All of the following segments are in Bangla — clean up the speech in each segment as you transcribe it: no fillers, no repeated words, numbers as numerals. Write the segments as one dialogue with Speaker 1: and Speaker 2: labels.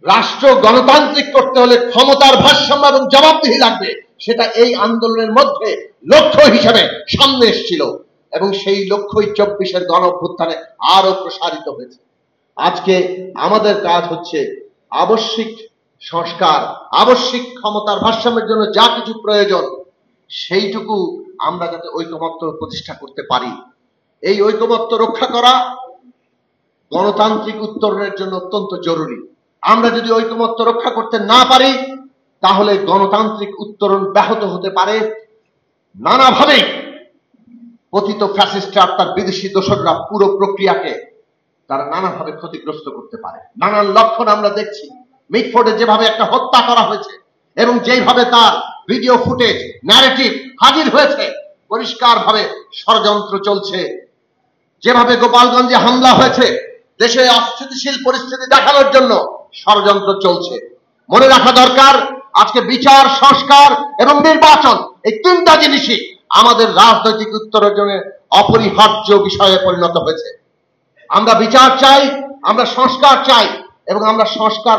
Speaker 1: রাষ্ট্র গণতান্ত্রিক করতে হলে ক্ষমতার ভারসাম্য এবং জবাবদিহি লাগবে, সেটা এই আন্দোলনের মধ্যে লক্ষ্য হিসেবে সামনে এসেছিল এবং সেই লক্ষ্যই 24-এর গণ অভ্যুত্থানে আরো প্রসারিত হয়েছে। আজকে আমাদের কাজ হচ্ছে আবশ্যিক সংস্কার, আবশ্যিক ক্ষমতার ভারসাম্যের জন্য যা কিছু প্রয়োজন সেইটুকু আমরা যাতে ঐকমত্য প্রতিষ্ঠা করতে পারি। এই ঐকমত্য রক্ষা করা গণতান্ত্রিক উত্তরণের জন্য অত্যন্ত জরুরি। আমরা যদি ঐকমত্য রক্ষা করতে না পারি তাহলে গণতান্ত্রিক উত্তরণ ব্যাহত হতে পারে। নানাভাবে পতিত ফ্যাসিস্টরা তার বিদেশি দোসররা পুরো প্রক্রিয়াকে তারা নানাভাবে ক্ষতিগ্রস্ত করতে পারে। নানান লক্ষণ আমরা দেখছি। মিটফোর্ডে যেভাবে একটা হত্যা করা হয়েছে এবং যেভাবে তার ভিডিও ফুটেজ ন্যারেটিভ হাজির হয়েছে, পরিষ্কারভাবে ষড়যন্ত্র চলছে। যেভাবে গোপালগঞ্জে হামলা হয়েছে, দেশে অস্থিতিশীল পরিস্থিতি দেখানোর জন্য ষড়যন্ত্র চলছে। মনে রাখা দরকার, আজকে বিচার, সংস্কার এবং নির্বাচন, এই তিনটা জিনিসই আমাদের রাজনৈতিক উত্তরণের অপরিহার্য বিষয়ে পরিণত হয়েছে। আমরা বিচার চাই, আমরা সংস্কার চাই এবং আমরা সংস্কার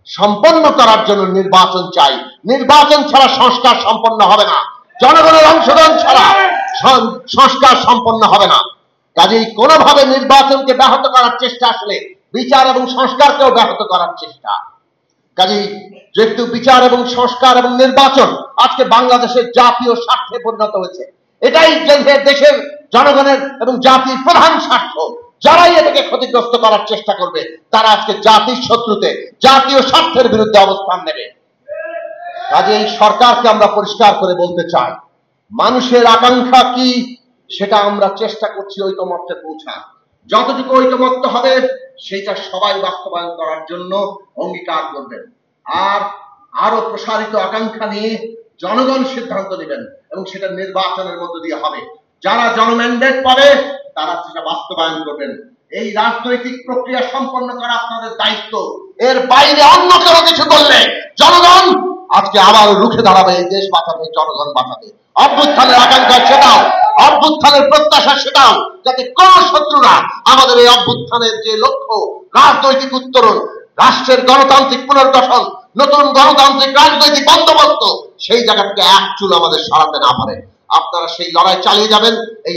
Speaker 1: সম্পন্ন করার জন্য নির্বাচন চাই। নির্বাচন ছাড়া সংস্কার সম্পন্ন হবে না, জনগণের অংশগ্রহণ ছাড়া সংস্কার সম্পন্ন হবে না। কাজেই কোনোভাবে নির্বাচনকে ব্যাহত করার চেষ্টা আসলে বিচার এবং সংস্কারকেও ব্যাহত করার চেষ্টা। কাজেই যেহেতু বিচার এবং সংস্কার এবং নির্বাচন আজকে বাংলাদেশের জাতীয় স্বার্থে পরিণত হয়েছে, এটাই দেশের জনগণের এবং জাতির প্রধান স্বার্থ। যারাই এটাকে ক্ষতিগ্রস্ত করার চেষ্টা করবে তারা আজকে জাতির শত্রুতে, জাতীয় স্বার্থের বিরুদ্ধে অবস্থান নেবে। কাজেই সরকারকে আমরা পরিষ্কার করে বলতে চাই, মানুষের আকাঙ্ক্ষা কি সেটা আমরা চেষ্টা করছি ঐকমত্যে পৌঁছার। যতটুকু ঐকমত্য হবে সেটা সবাই বাস্তবায়ন করার জন্য অঙ্গীকার করবেন। আর আরো প্রসারিত আকাঙ্ক্ষা নিয়ে জনগণ সিদ্ধান্ত নেবেন এবং সেটা নির্বাচনের মধ্য দিয়ে হবে। যারা জনম্যান্ডেট পাবে তারা সেটা বাস্তবায়ন করবেন। এই রাজনৈতিক প্রক্রিয়া সম্পন্ন করা আপনাদের দায়িত্ব। এর বাইরে অন্য কোনো কিছু করলে জনগণ আজকে আবার রুখে দাঁড়াবে। এই দেশ বাঁচাবে, জনগণ বাঁচাবে। অভ্যুত্থানের আকাঙ্ক্ষা সেটাও, অভ্যুত্থানের প্রত্যাশা সেটাও, যাতে কোন শত্রুরা আমাদের এই অভ্যুত্থানের যে লক্ষ্য রাজনৈতিক উত্তরণ, রাষ্ট্রের গণতান্ত্রিক পুনর্গঠন, নতুন গণতান্ত্রিক রাজনৈতিক বন্দোবস্ত, সেই জায়গা থেকে এক চুল আমাদের সরাতে না পারে। আপনারা সেই লড়াই চালিয়ে যাবেন।